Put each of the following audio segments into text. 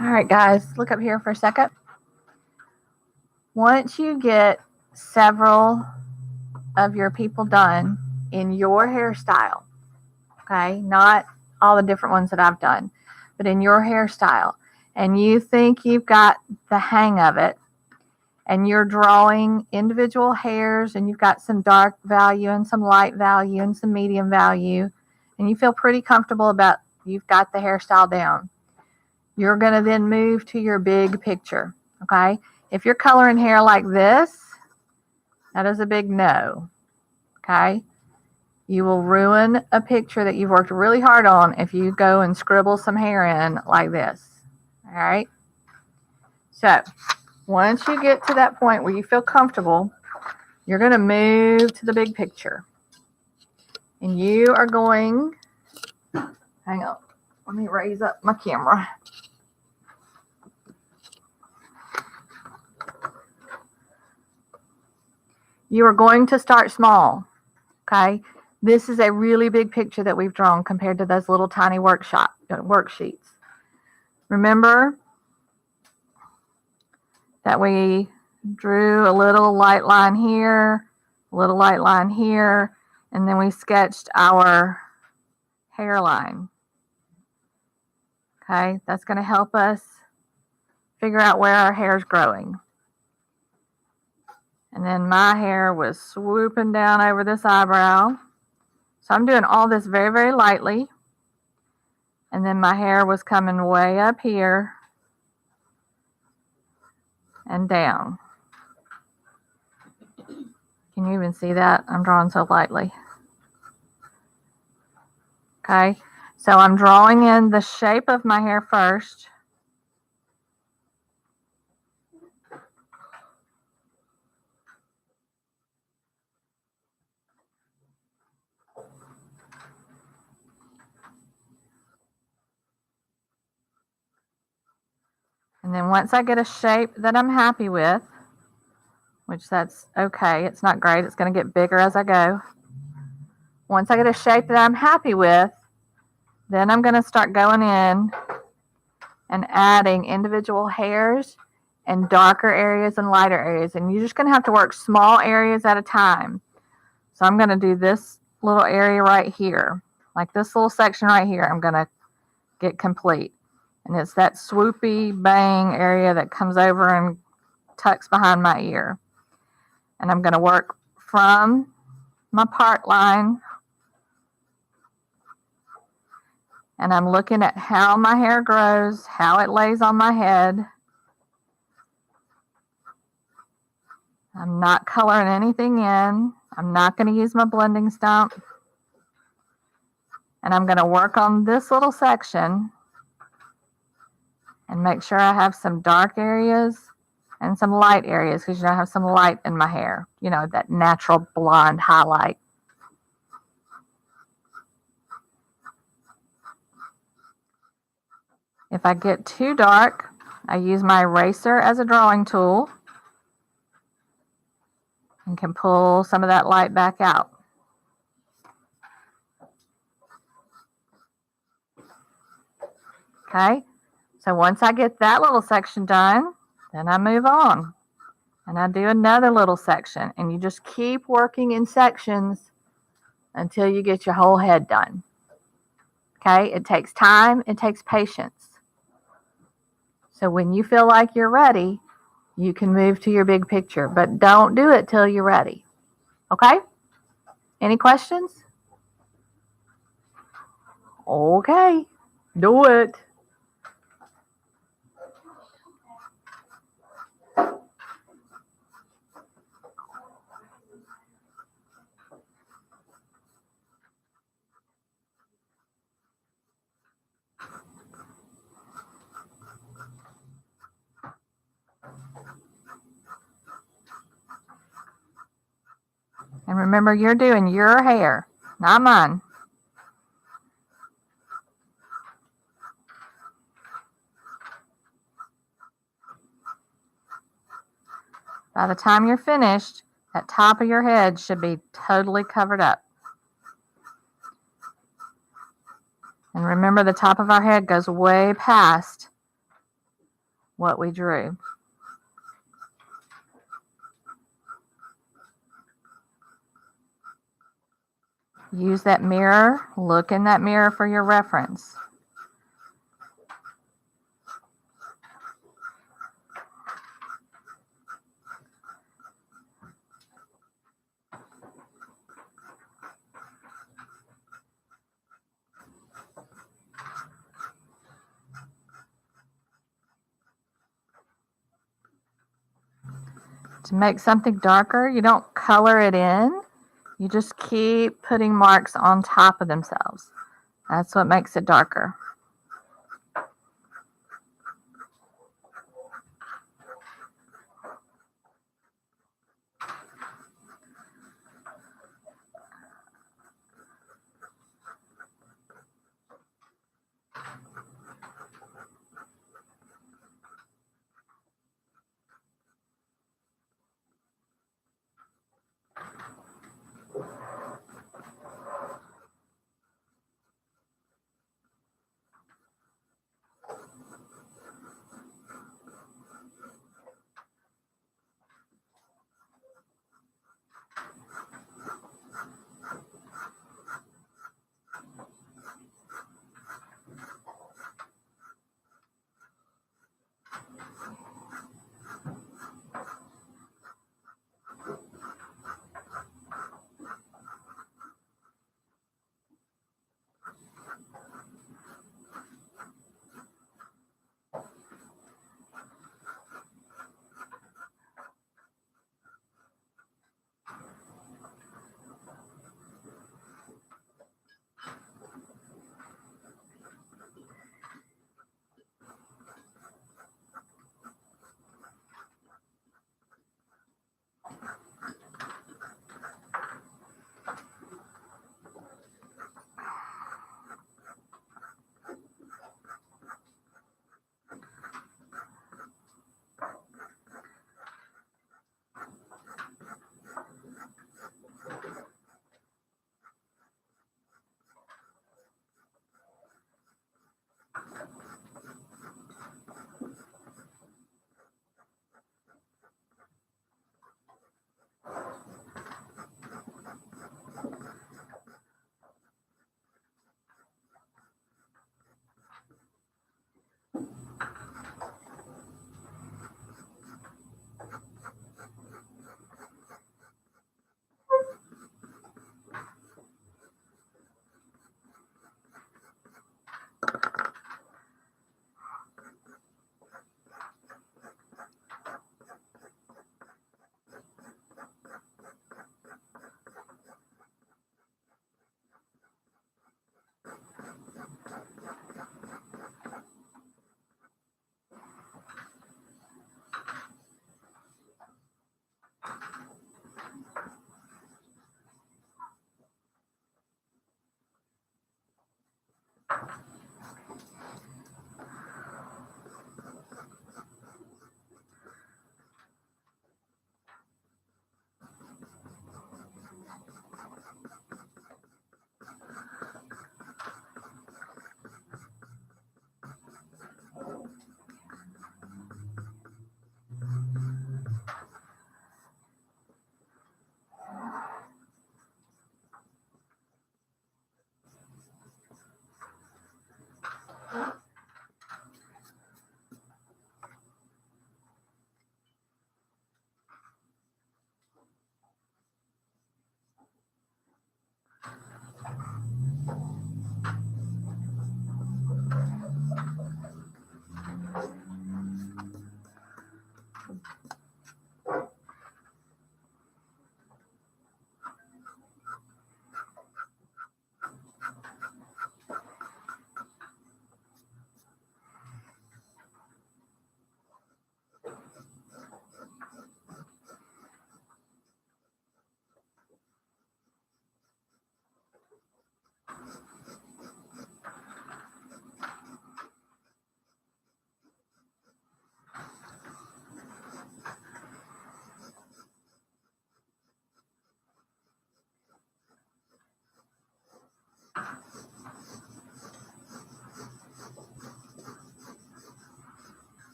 All right, guys, look up here for a second. Once you get several of your people done in your hairstyle, okay, not all the different ones that I've done, but in your hairstyle, and you think you've got the hang of it, and you're drawing individual hairs, and you've got some dark value and some light value and some medium value, and you feel pretty comfortable about you've got the hairstyle down, you're going to then move to your big picture, okay? If you're coloring hair like this, that is a big no, okay? You will ruin a picture that you've worked really hard on if you go and scribble some hair in like this, all right? So once you get to that point where you feel comfortable, you're going to move to the big picture. And you are going, hang on, let me raise up my camera. You are going to start small, okay? This is a really big picture that we've drawn compared to those little tiny worksheets. Remember that we drew a little light line here, a little light line here, and then we sketched our hairline. Okay, that's going to help us figure out where our hair is growing. And then my hair was swooping down over this eyebrow. So I'm doing all this very, very lightly. And then my hair was coming way up here and down. Can you even see that? I'm drawing so lightly. Okay, so I'm drawing in the shape of my hair first. And then once I get a shape that I'm happy with, which that's okay, it's not great, it's going to get bigger as I go. Once I get a shape that I'm happy with, then I'm going to start going in and adding individual hairs and darker areas and lighter areas. And you're just going to have to work small areas at a time. So I'm going to do this little area right here, like this little section right here, I'm going to get complete. And it's that swoopy bang area that comes over and tucks behind my ear. And I'm going to work from my part line. And I'm looking at how my hair grows, how it lays on my head. I'm not coloring anything in. I'm not going to use my blending stump. And I'm going to work on this little section and make sure I have some dark areas and some light areas, because I have some light in my hair, that natural blonde highlight. If I get too dark, I use my eraser as a drawing tool and can pull some of that light back out. Okay, so once I get that little section done, then I move on and I do another little section, and you just keep working in sections until you get your whole head done. Okay, it takes time, it takes patience. So when you feel like you're ready, you can move to your big picture, but don't do it till you're ready. Okay? Any questions? Okay, do it. And remember, you're doing your hair, not mine. By the time you're finished, that top of your head should be totally covered up. And remember, the top of our head goes way past what we drew. Use that mirror. Look in that mirror for your reference. To make something darker, you don't color it in. You just keep putting marks on top of themselves. That's what makes it darker.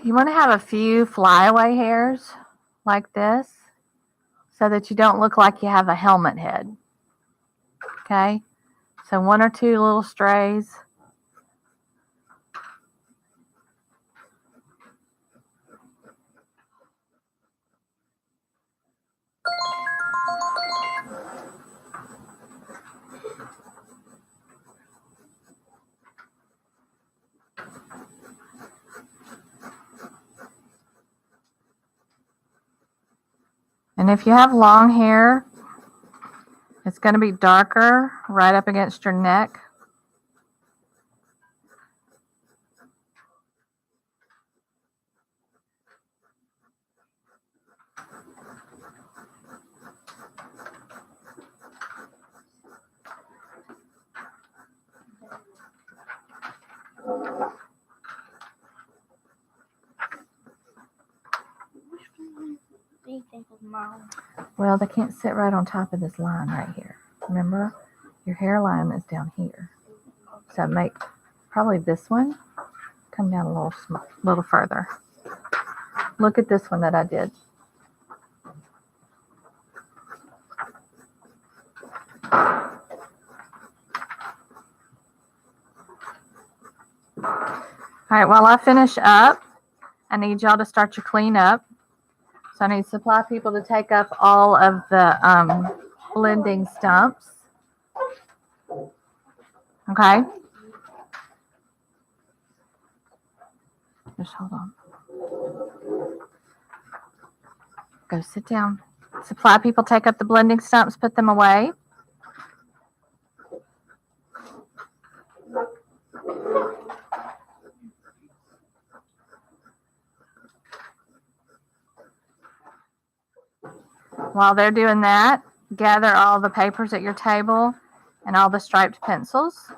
You want to have a few flyaway hairs like this so that you don't look like you have a helmet head. Okay, so 1 or 2 little strays. And if you have long hair, it's going to be darker right up against your neck. Well, they can't sit right on top of this line right here. Remember, your hairline is down here. So make probably this one come down a little further. Look at this one that I did. All right, while I finish up, I need y'all to start your cleanup. So I need supply people to take up all of the blending stumps. Okay. Just hold on. Go sit down. Supply people take up the blending stumps, put them away. While they're doing that, gather all the papers at your table and all the striped pencils.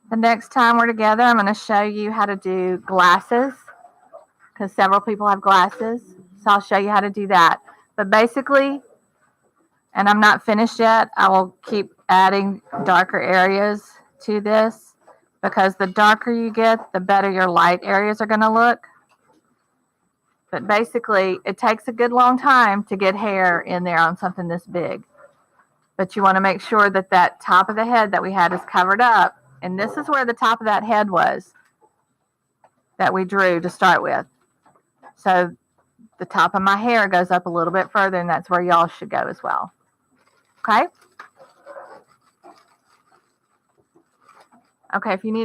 The next time we're together, I'm going to show you how to do glasses because several people have glasses. So I'll show you how to do that. But basically, and I'm not finished yet, I will keep adding darker areas to this because the darker you get, the better your light areas are going to look. But basically, it takes a good long time to get hair in there on something this big. But you want to make sure that that top of the head that we had is covered up. And this is where the top of that head was that we drew to start with. So the top of my hair goes up a little bit further, and that's where y'all should go as well. Okay? Okay, if you need